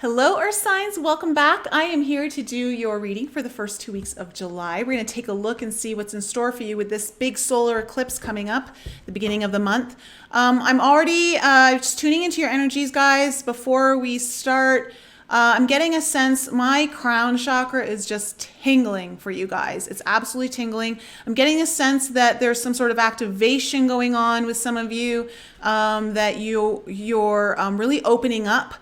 Hello, Earth signs. Welcome back. I am here to do your reading for the first 2 weeks of July. We're going to take a look and see what's in store for you with this big solar eclipse coming up the beginning of the month. I'm already just tuning into your energies, guys. Before we start, I'm getting a sense my crown chakra is just tingling for you guys. It's absolutely tingling. I'm getting a sense that there's some sort of activation going on with some of you, that you're really opening up.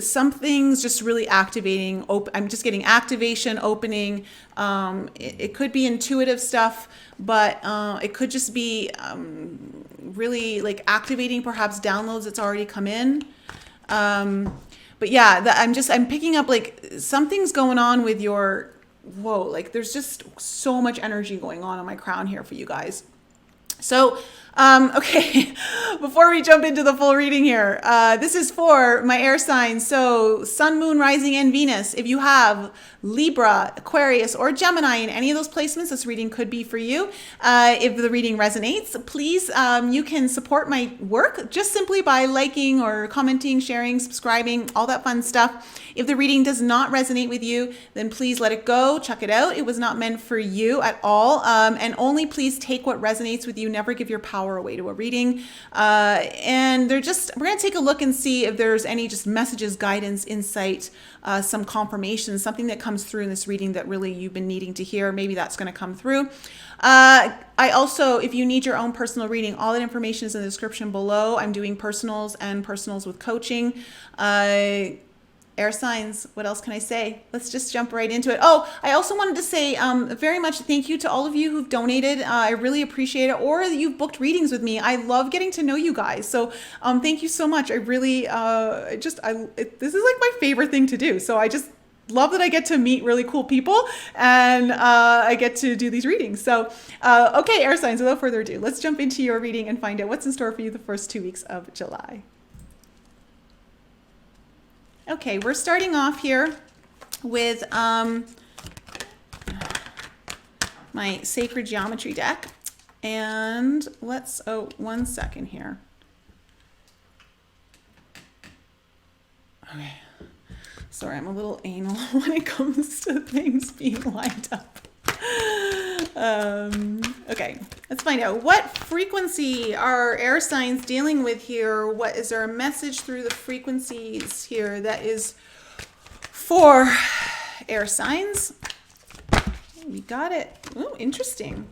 Something's just really activating. I'm just getting activation, opening. It could be intuitive stuff, but it could just be really like activating perhaps downloads that's already come in. But yeah, I'm picking up like something's going on with your, whoa, like there's just so much energy going on my crown here for you guys. So, okay, before we jump into the full reading here, this is for my air signs. So Sun, Moon, Rising, and Venus. If you have Libra, Aquarius, or Gemini in any of those placements, this reading could be for you. If the reading resonates, please, you can support my work just simply by liking or commenting, sharing, subscribing, all that fun stuff. If the reading does not resonate with you, then please let it go, check it out. It was not meant for you at all. And only please take what resonates with you. Never give your power away to a reading. And we're going to take a look and see if there's any just messages, guidance, insight, some confirmation, something that comes through in this reading that really you've been needing to hear. Maybe that's going to come through. I also, if you need your own personal reading, all that information is in the description below. I'm doing personals and personals with coaching. Air signs, what else can I say? Let's just jump right into it. Oh, I also wanted to say very much thank you to all of you who've donated. I really appreciate it. Or you've booked readings with me. I love getting to know you guys. So thank you so much. I really, this is like my favorite thing to do. So I just love that I get to meet really cool people and I get to do these readings. So, okay, air signs, without further ado, let's jump into your reading and find out what's in store for you the first 2 weeks of July. Okay, we're starting off here with my sacred geometry deck. And let's, one second here. Okay, sorry, I'm a little anal when it comes to things being lined up. Okay, let's find out what frequency are air signs dealing with here. What is there a message through the frequencies here that is for air signs? We got it. Oh, interesting.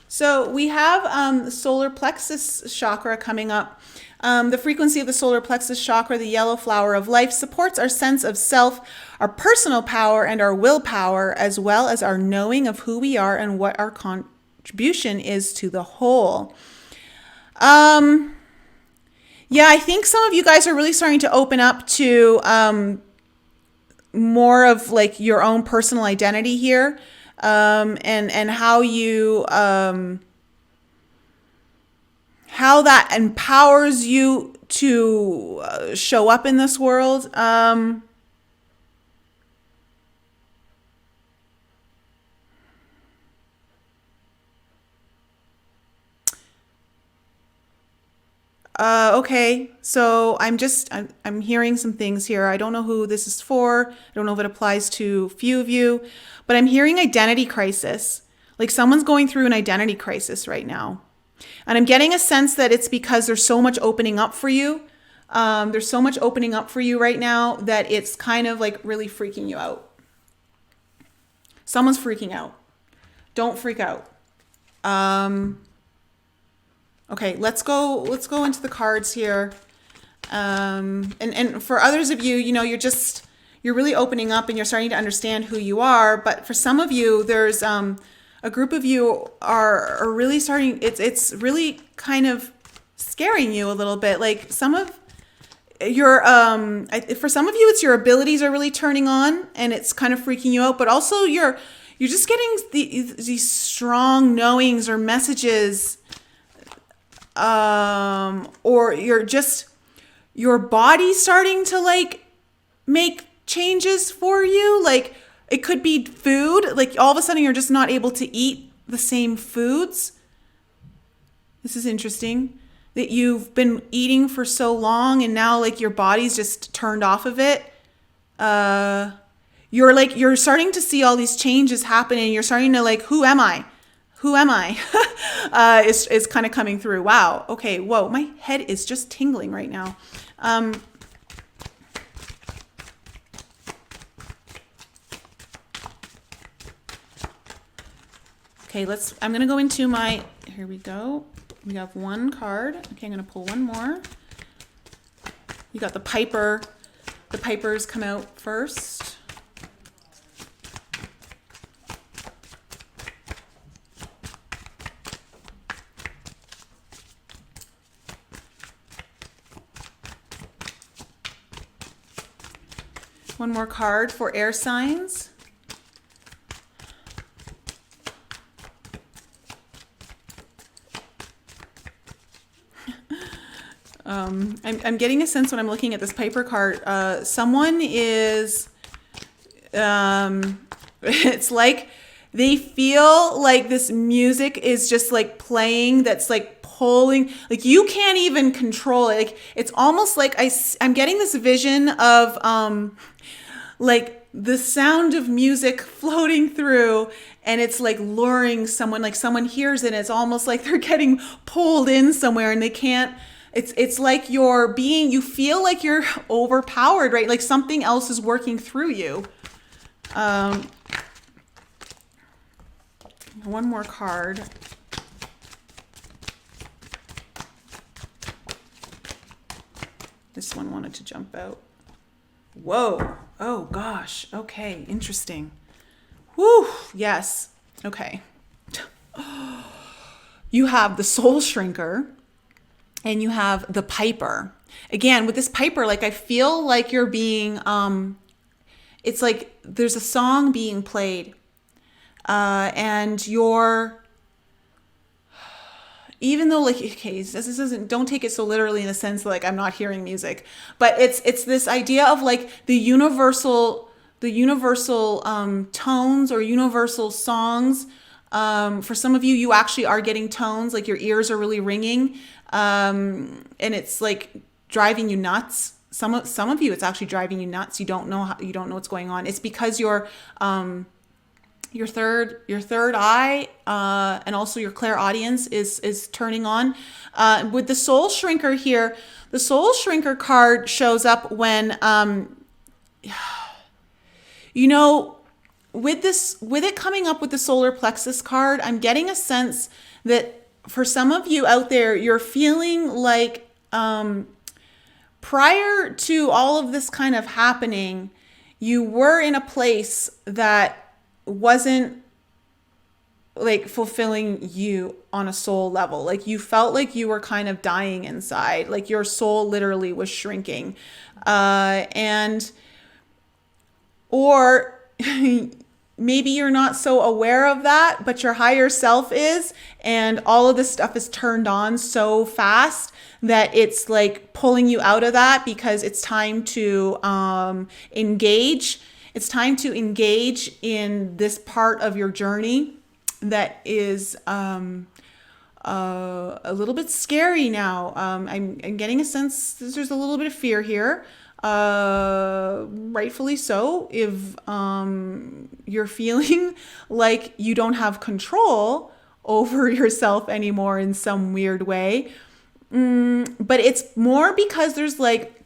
So we have the solar plexus chakra coming up. The frequency of the solar plexus chakra, the yellow flower of life, supports our sense of self, our personal power, and our willpower, as well as our knowing of who we are and what our contribution is to the whole. Yeah, I think some of you guys are really starting to open up to more of like your own personal identity here, and how you how that empowers you to show up in this world. Okay, so I'm hearing some things here. I don't know who this is for. I don't know if it applies to a few of you, but I'm hearing identity crisis. Like someone's going through an identity crisis right now. And I'm getting a sense that it's because there's so much opening up for you. There's so much opening up for you right now that it's kind of like really freaking you out. Someone's freaking out. Don't freak out. Okay, let's go into the cards here. And for others of you, you're really opening up and you're starting to understand who you are. But for some of you, there's a group of you are really starting, it's really kind of scaring you a little bit. Like some of your, for some of you, it's your abilities are really turning on and it's kind of freaking you out, but also you're just getting these strong knowings or messages, or your body starting to like make changes for you. Like, it could be food, like all of a sudden you're just not able to eat the same foods. This is interesting. that you've been eating for so long and now like your body's just turned off of it. You're starting to see all these changes happening. You're starting to like, who am I? Who am I? Is kind of coming through. Wow. Okay. Whoa. My head is just tingling right now. Okay, I'm going to go into here we go. We have one card. Okay, I'm going to pull one more. You got the Piper. The Pipers come out first. One more card for air signs. I'm getting a sense when I'm looking at this Piper card, someone is, it's like they feel like this music is just like playing that's like pulling, like you can't even control it. Like it's almost like I'm getting this vision of like the sound of music floating through, and it's like luring someone, like someone hears it and it's almost like they're getting pulled in somewhere and they can't. It's like you feel like you're overpowered, right? Like something else is working through you. One more card. This one wanted to jump out. Whoa. Oh gosh. Okay. Interesting. Whew. Yes. Okay. You have the Soul Shrinker. And you have the Piper. Again, with this Piper, like I feel like you're being, it's like there's a song being played. And even though like, okay, this isn't, don't take it so literally in the sense that like I'm not hearing music. But it's this idea of like the universal tones or universal songs. For some of you, you actually are getting tones, like your ears are really ringing. And it's like driving you nuts. Some of you, it's actually driving you nuts. You don't know what's going on. It's because your third eye, and also your clairaudience is turning on. With the Soul Shrinker here, the Soul Shrinker card shows up when, with it coming up with the solar plexus card, I'm getting a sense that for some of you out there, you're feeling like prior to all of this kind of happening, you were in a place that wasn't like fulfilling you on a soul level. Like you felt like you were kind of dying inside, like your soul literally was shrinking. Or maybe you're not so aware of that, but your higher self is, and all of this stuff is turned on so fast that it's like pulling you out of that because it's time to engage. It's time to engage in this part of your journey that is a little bit scary now. I'm getting a sense there's a little bit of fear here. Rightfully so, if you're feeling like you don't have control over yourself anymore in some weird way. But it's more because there's like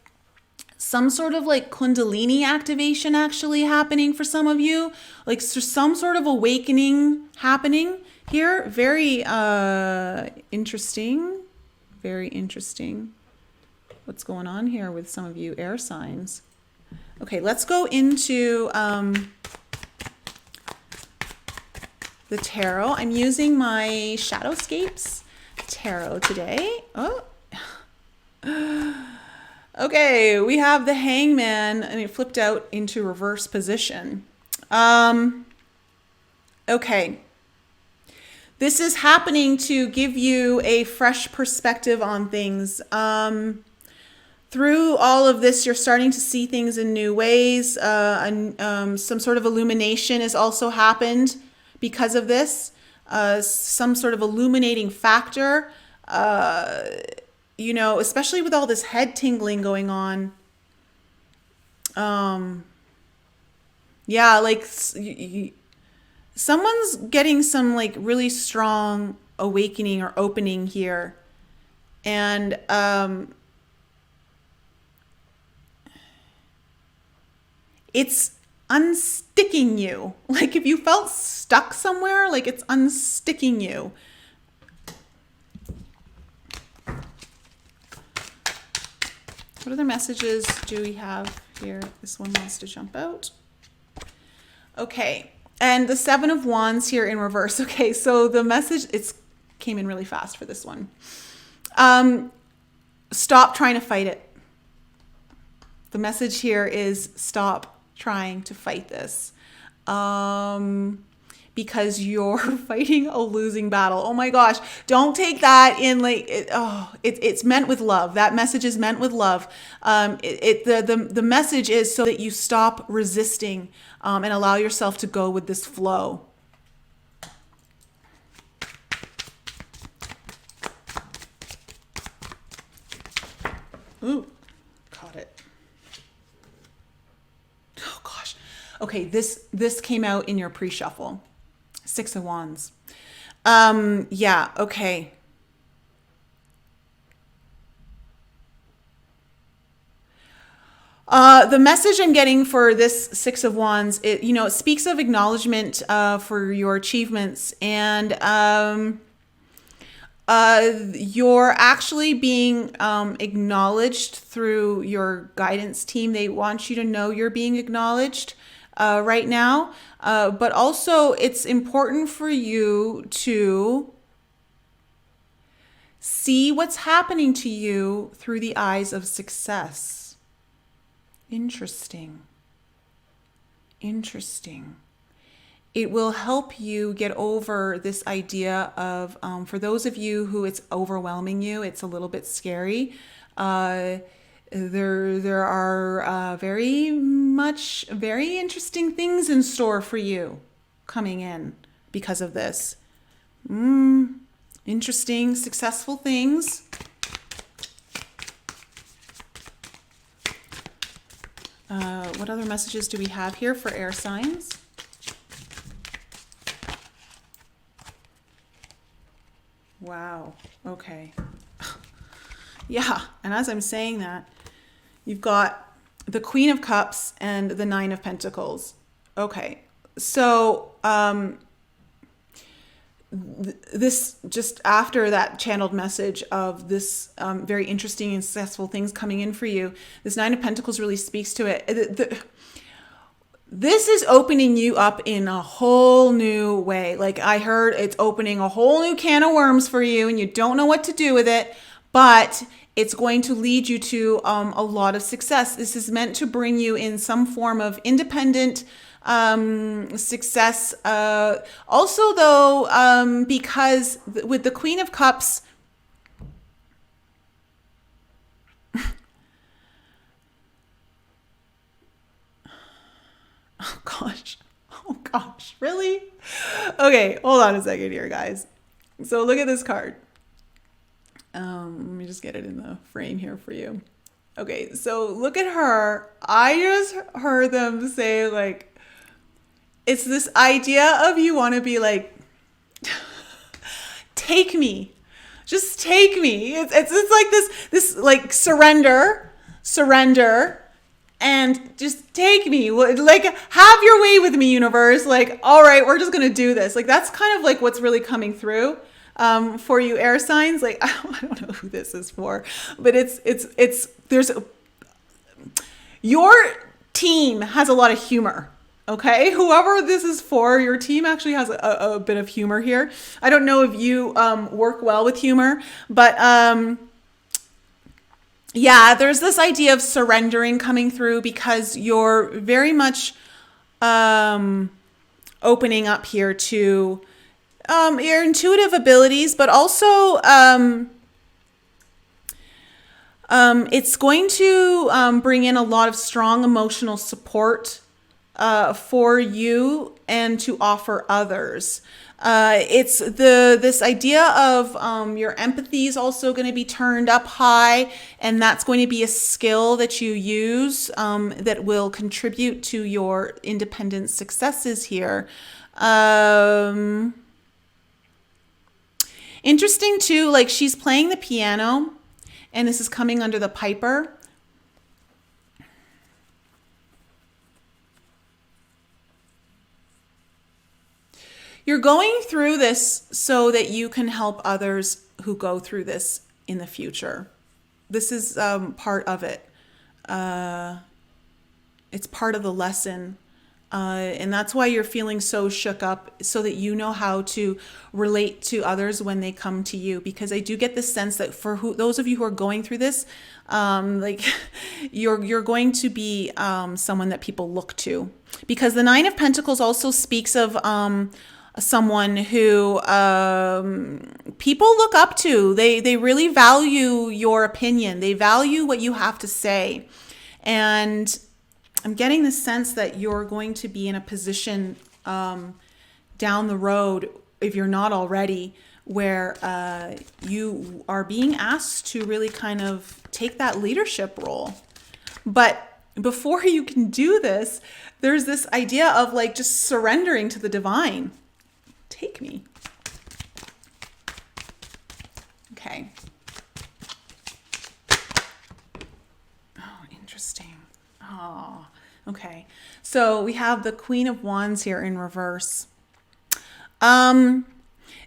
some sort of like Kundalini activation actually happening for some of you. Like there's some sort of awakening happening here. Very interesting. Very interesting. What's going on here with some of you air signs? Okay, let's go into the tarot. I'm using my Shadowscapes tarot today. Oh. Okay, we have the Hangman, and it flipped out into reverse position. Okay. This is happening to give you a fresh perspective on things. Through all of this, you're starting to see things in new ways. Some sort of illumination has also happened because of this. Some sort of illuminating factor. you know, especially with all this head tingling going on. Yeah, like someone's getting some like really strong awakening or opening here. And it's unsticking you. Like if you felt stuck somewhere, like it's unsticking you. What other messages do we have here? This one wants to jump out. Okay. And the Seven of Wands here in reverse. Okay. So the message, it's came in really fast for this one. Stop trying to fight it. The message here is stop trying to fight this. Because you're fighting a losing battle. Oh my gosh. Don't take that in like, it's meant with love. That message is meant with love. The message is so that you stop resisting and allow yourself to go with this flow. Ooh, caught it. Oh gosh. Okay, this came out in your pre-shuffle. Six of Wands. Yeah, okay. The message I'm getting for this Six of Wands, it speaks of acknowledgement for your achievements, and you're actually being acknowledged through your guidance team. They want you to know you're being acknowledged right now. But also it's important for you to see what's happening to you through the eyes of success. Interesting. It will help you get over this idea of, for those of you who it's overwhelming you, it's a little bit scary. There are very interesting things in store for you coming in because of this. Interesting, successful things. What other messages do we have here for air signs? Wow. Okay. Yeah. And as I'm saying that, you've got the Queen of Cups and the Nine of Pentacles. Okay. So, this just after that channeled message of this very interesting and successful things coming in for you, this Nine of Pentacles really speaks to it. This is opening you up in a whole new way. Like I heard, it's opening a whole new can of worms for you and you don't know what to do with it, but it's going to lead you to a lot of success. This is meant to bring you in some form of independent success. Also though, because with the Queen of Cups, oh gosh, really? Okay, hold on a second here, guys. So look at this card. Let me just get it in the frame here for you. Okay, so look at her. I just heard them say like, it's this idea of you want to be like, take me, just take me. It's like this like surrender, and just take me. Like have your way with me, universe. Like, all right, we're just gonna do this. Like that's kind of like what's really coming through for you air signs. Like I don't know who this is for, but your team has a lot of humor. Okay, whoever this is for, your team actually has a bit of humor here. I don't know if you work well with humor, but yeah, there's this idea of surrendering coming through because you're very much opening up here to your intuitive abilities, but also it's going to bring in a lot of strong emotional support for you and to offer others. It's this idea of your empathy is also going to be turned up high, and that's going to be a skill that you use that will contribute to your independent successes here. Interesting too, like she's playing the piano, and this is coming under the piper. You're going through this so that you can help others who go through this in the future. This is part of it. It's part of the lesson. And that's why you're feeling so shook up, so that you know how to relate to others when they come to you. Because I do get the sense that for those of you who are going through this, like you're going to be someone that people look to. Because the Nine of Pentacles also speaks of someone who people look up to. They really value your opinion. They value what you have to say. And I'm getting the sense that you're going to be in a position down the road, if you're not already, where you are being asked to really kind of take that leadership role. But before you can do this, there's this idea of like just surrendering to the divine. Take me. Okay. Oh, interesting. Oh, okay. So we have the Queen of Wands here in reverse. The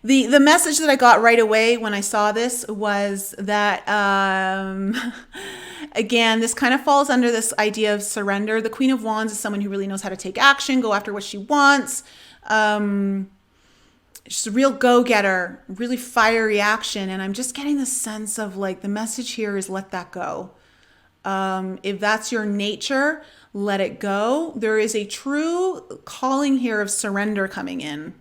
message that I got right away when I saw this was that, again, this kind of falls under this idea of surrender. The Queen of Wands is someone who really knows how to take action, go after what she wants. She's a real go-getter, really fiery action. And I'm just getting the sense of like the message here is let that go. If that's your nature, let it go. There is a true calling here of surrender coming in.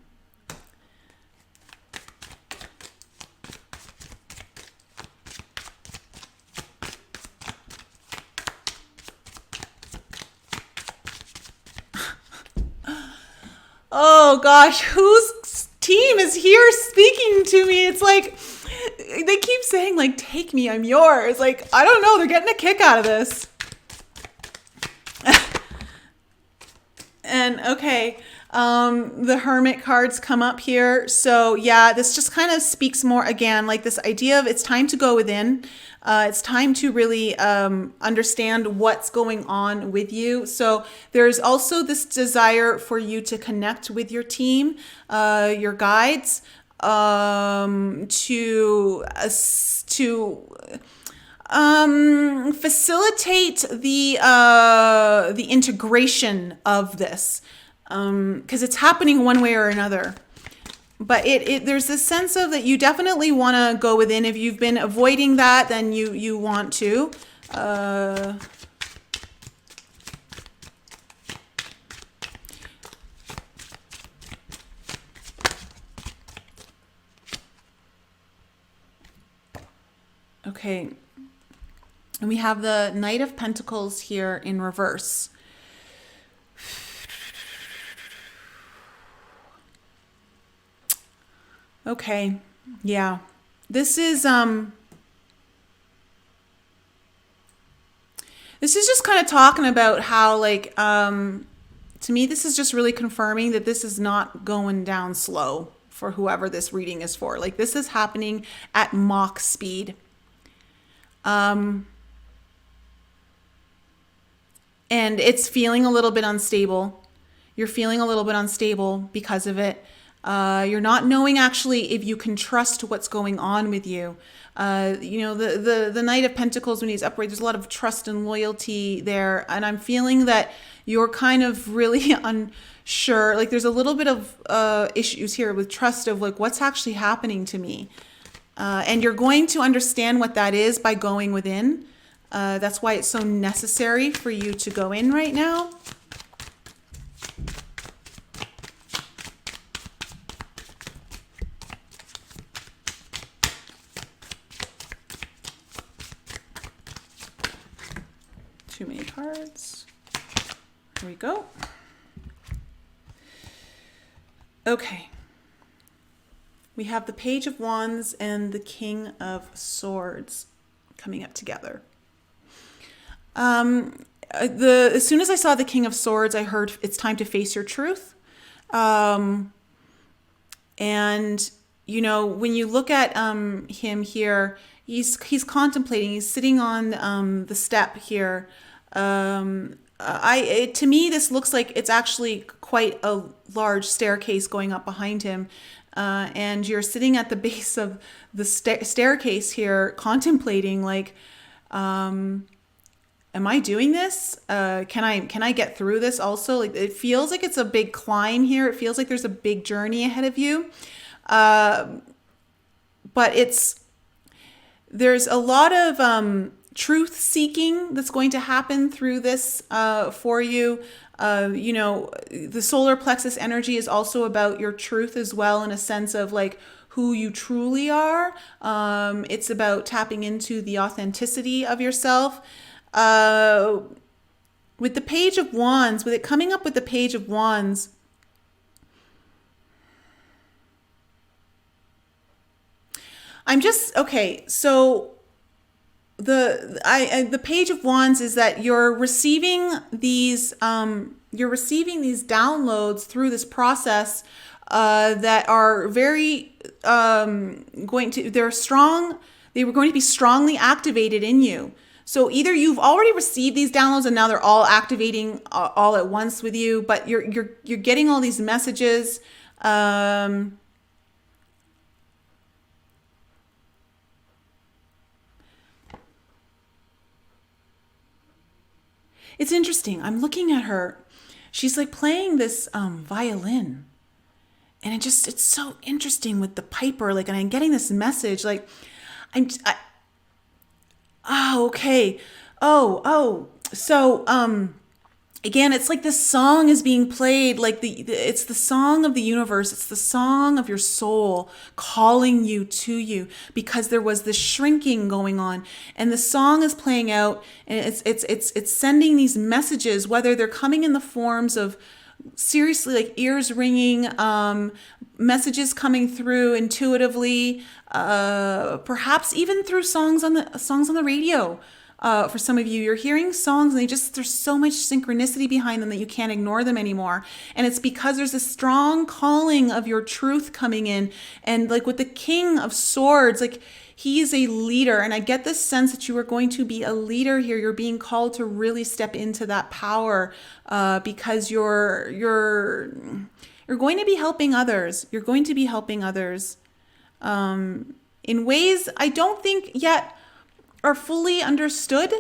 Oh gosh, whose team is here speaking to me? It's like they keep saying like, take me, I'm yours. Like, I don't know, they're getting a kick out of this. And okay, the Hermit cards come up here. So yeah, this just kind of speaks more again, like this idea of it's time to go within. It's time to really understand what's going on with you. So there's also this desire for you to connect with your team, your guides, to facilitate the integration of this, because it's happening one way or another. But there's this sense of that you definitely want to go within. If you've been avoiding that, then you want to. Okay. And we have the Knight of Pentacles here in reverse. Okay, yeah. This is just kind of talking about how like to me this is just really confirming that this is not going down slow for whoever this reading is for. Like this is happening at Mach speed. And it's feeling a little bit unstable. You're feeling a little bit unstable because of it. You're not knowing actually if you can trust what's going on with you. The Knight of Pentacles, when he's upright, there's a lot of trust and loyalty there. And I'm feeling that you're kind of really unsure. Like there's a little bit of issues here with trust of like what's actually happening to me. And you're going to understand what that is by going within. That's why it's so necessary for you to go in right now. Too many cards. Here we go. Okay. We have the Page of Wands and the King of Swords coming up together. As soon as I saw the King of Swords, I heard it's time to face your truth. And you know, when you look at him here, he's contemplating. He's sitting on the step here. To me, this looks like it's actually quite a large staircase going up behind him. And you're sitting at the base of the staircase here, contemplating like, am I doing this? Can I get through this also? Like, it feels like it's a big climb here. It feels like there's a big journey ahead of you. But there's a lot of truth seeking that's going to happen through this for you. You know, the solar plexus energy is also about your truth as well, in a sense of like who you truly are. It's about tapping into the authenticity of yourself. With the Page of Wands, with it coming up with the Page of Wands, I'm just, okay, so the Page of Wands is that you're receiving these downloads through this process that are very they're strong. They were going to be strongly activated in you. So either you've already received these downloads and now they're all activating all at once with you, but you're getting all these messages. It's interesting. I'm looking at her. She's like playing this violin. And it's so interesting with the piper. Like, and I'm getting this message. Like, oh, okay. So, again, it's like this song is being played, like it's the song of the universe. It's the song of your soul calling you to you, because there was this shrinking going on, and the song is playing out, and it's sending these messages, whether they're coming in the forms of seriously like ears ringing, messages coming through intuitively, perhaps even through songs on the radio. For some of you, you're hearing songs and there's so much synchronicity behind them that you can't ignore them anymore. And it's because there's a strong calling of your truth coming in. And like with the King of Swords, like he is a leader. And I get this sense that you are going to be a leader here. You're being called to really step into that power, because you're going to be helping others. You're going to be helping others in ways I don't think yet are fully understood,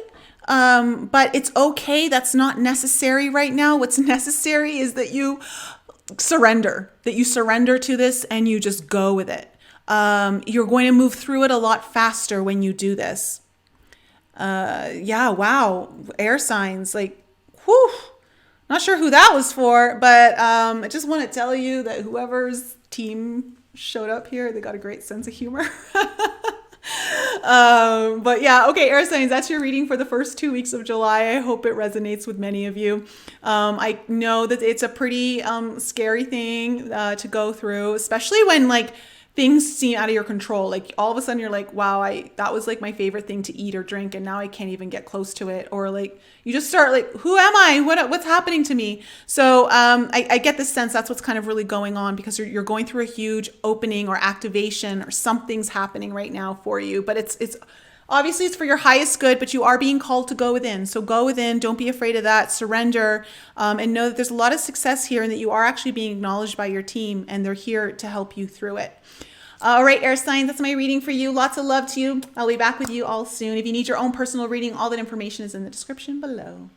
but it's okay. That's not necessary right now. What's necessary is that you surrender to this and you just go with it. You're going to move through it a lot faster when you do this. Yeah, wow. Air signs, like, whew. Not sure who that was for, but I just want to tell you that whoever's team showed up here, they got a great sense of humor. But yeah, okay, air signs, that's your reading for the first 2 weeks of July. I hope it resonates with many of you. I know that it's a pretty scary thing to go through, especially when like things seem out of your control. Like all of a sudden you're like, wow, that was like my favorite thing to eat or drink, and now I can't even get close to it. Or like you just start like, who am I? What's happening to me? So I get the sense that's what's kind of really going on, because you're going through a huge opening or activation, or something's happening right now for you. But it's obviously it's for your highest good, but you are being called to go within. So go within. Don't be afraid of that. Surrender, and know that there's a lot of success here, and that you are actually being acknowledged by your team, and they're here to help you through it. All right, air signs, that's my reading for you. Lots of love to you. I'll be back with you all soon. If you need your own personal reading, all that information is in the description below.